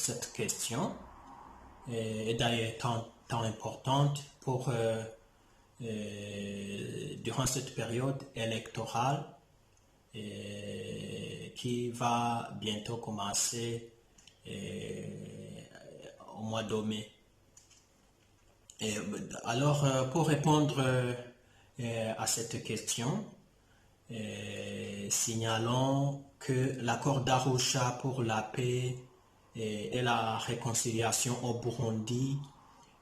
cette question est d'ailleurs tant importante durant cette période électorale qui va bientôt commencer au mois de mai. Alors, pour répondre à cette question, signalons que l'accord d'Arusha pour la paix et la réconciliation au Burundi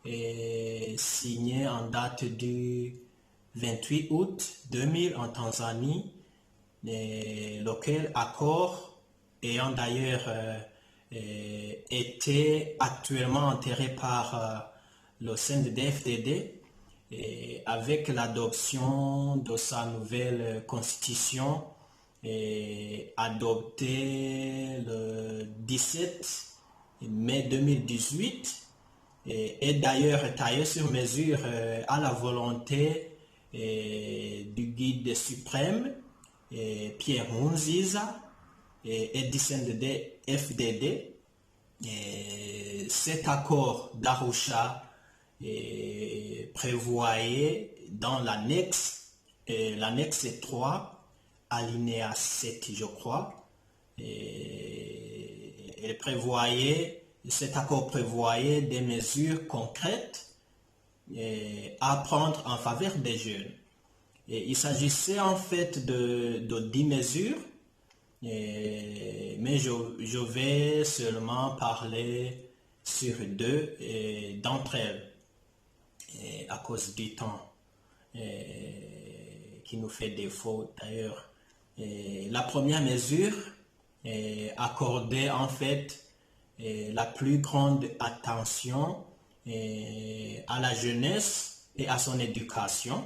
est signé en date du 28 août 2000 en Tanzanie, lequel accord ayant d'ailleurs été actuellement enterré par le CNDD-FDD avec l'adoption de sa nouvelle constitution adoptée le 17 mai 2018 et d'ailleurs taillée sur mesure à la volonté du guide suprême Pierre Nkurunziza et du CNDD-FDD. Cet accord d'Arusha prévoyait dans l'annexe 3, alinéa 7, je crois, cet accord prévoyait des mesures concrètes à prendre en faveur des jeunes. Il s'agissait en fait de 10 mesures, mais je vais seulement parler sur 2 d'entre elles à cause du temps qui nous fait défaut d'ailleurs. La première mesure accordait en fait la plus grande attention à la jeunesse et à son éducation.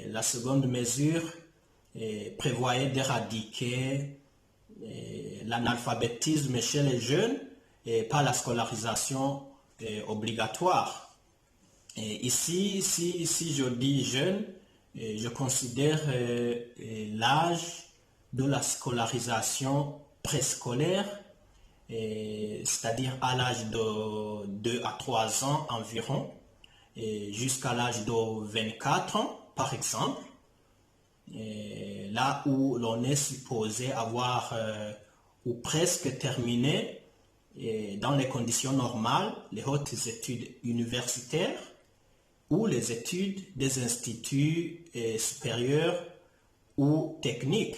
La seconde mesure prévoyait d'éradiquer l'analphabétisme chez les jeunes par la scolarisation obligatoire. Et ici, si je dis jeune, je considère l'âge de la scolarisation préscolaire, c'est-à-dire à l'âge de 2 à 3 ans environ, jusqu'à l'âge de 24 ans, par exemple, là où l'on est supposé avoir ou presque terminé dans les conditions normales les hautes études universitaires ou les études des instituts supérieurs ou techniques.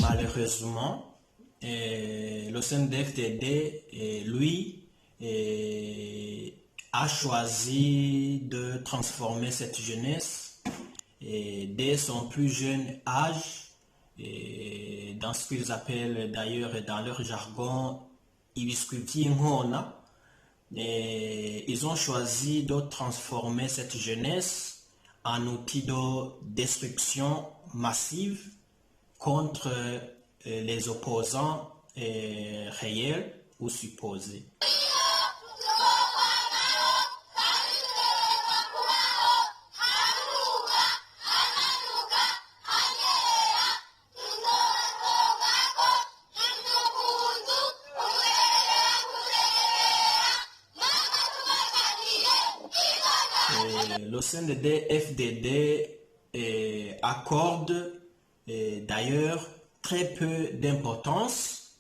Malheureusement, le CNDD-FDD, lui, a choisi de transformer cette jeunesse dès son plus jeune âge, dans ce qu'ils appellent d'ailleurs dans leur jargon Ibiskuti-Nkona. Ils ont choisi de transformer cette jeunesse en outil de destruction massive contre les opposants réels ou supposés. Le CNDD-FDD accorde d'ailleurs très peu d'importance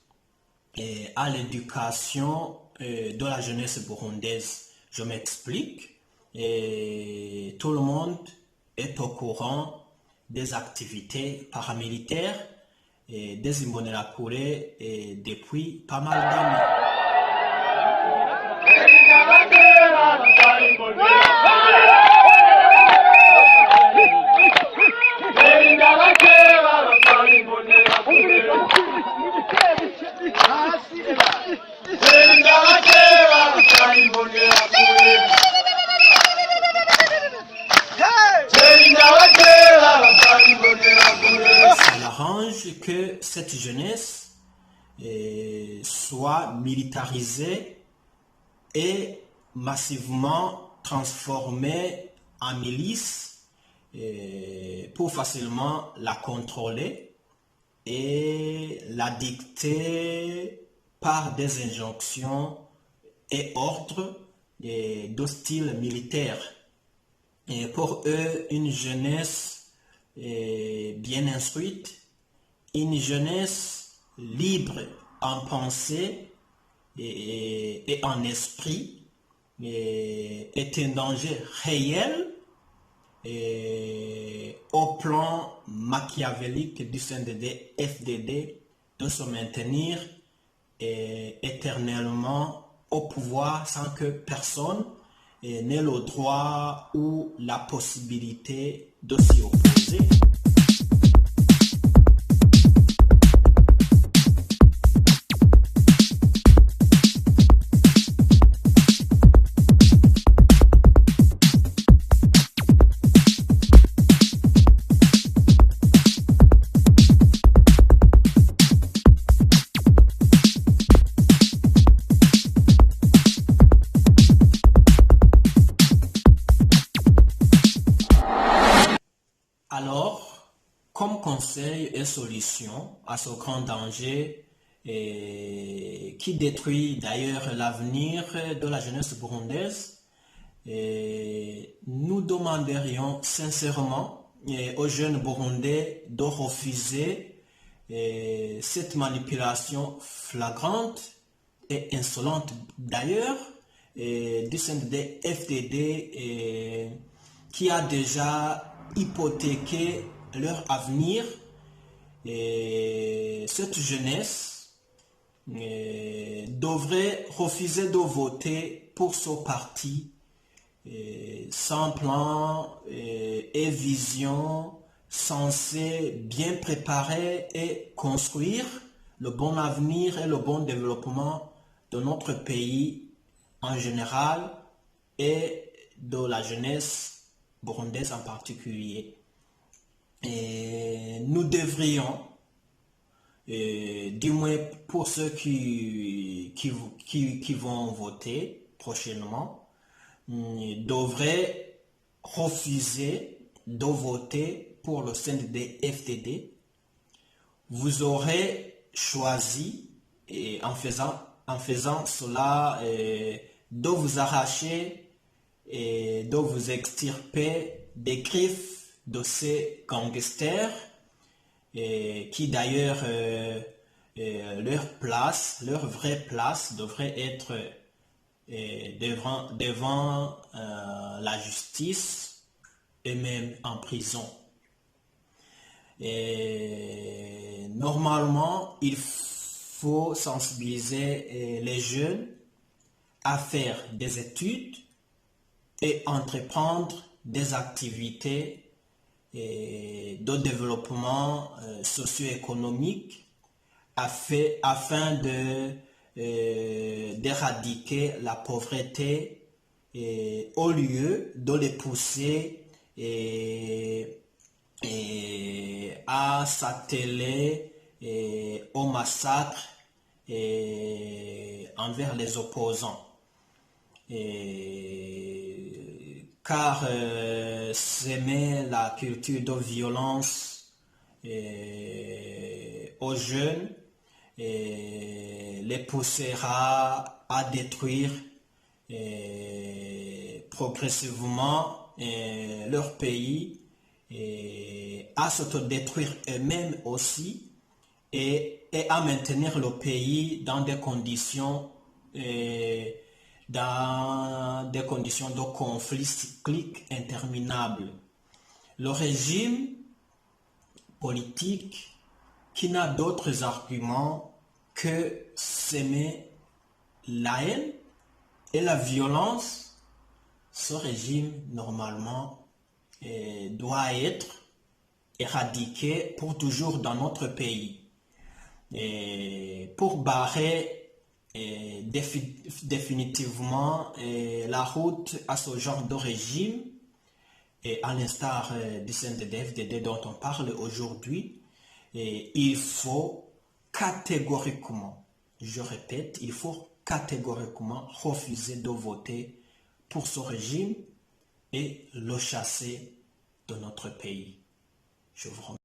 à l'éducation de la jeunesse burundaise. Je m'explique. Tout le monde est au courant des activités paramilitaires des Imbonerakure depuis pas mal d'années. Ça l'arrange que cette jeunesse soit militarisée et massivement transformée en milice pour facilement la contrôler et la dicter par des injonctions et ordres de style militaire. Et pour eux, une jeunesse bien instruite, une jeunesse libre en pensée et en esprit est un danger réel au plan machiavélique du CNDD-FDD de se maintenir éternellement au pouvoir sans que personne n'ait le droit ou la possibilité de s'y opposer. Alors, comme conseil et solution à ce grand danger qui détruit d'ailleurs l'avenir de la jeunesse burundaise, nous demanderions sincèrement aux jeunes burundais de refuser cette manipulation flagrante et insolente d'ailleurs du CNDD-FDD qui a déjà hypothéqué leur avenir. Et cette jeunesse devrait refuser de voter pour ce parti sans plan et vision censé bien préparer et construire le bon avenir et le bon développement de notre pays en général et de la jeunesse burundaise en particulier. Et nous devrions, du moins pour ceux qui vont voter prochainement, devraient refuser de voter pour le CNDD-FDD. Vous aurez choisi, en faisant cela, de vous arracher et de vous extirper des griffes de ces gangsters qui d'ailleurs leur vraie place devrait être devant la justice et même en prison. Et normalement, il faut sensibiliser les jeunes à faire des études et entreprendre des activités de développement socio-économique afin d'éradiquer la pauvreté au lieu de les pousser à s'atteler au massacre envers les opposants. Car s'aimer la culture de violence aux jeunes les poussera à détruire progressivement leur pays à s'autodétruire eux-mêmes aussi et à maintenir le pays dans des conditions de conflits cycliques interminables. Le régime politique qui n'a d'autres arguments que s'aimer la haine et la violence, ce régime normalement doit être éradiqué pour toujours dans notre pays. Et pour barrer définitivement la route à ce genre de régime, et à l'instar du CNDD-FDD dont on parle aujourd'hui, il faut catégoriquement, je répète, il faut catégoriquement refuser de voter pour ce régime et le chasser de notre pays. Je vous remercie.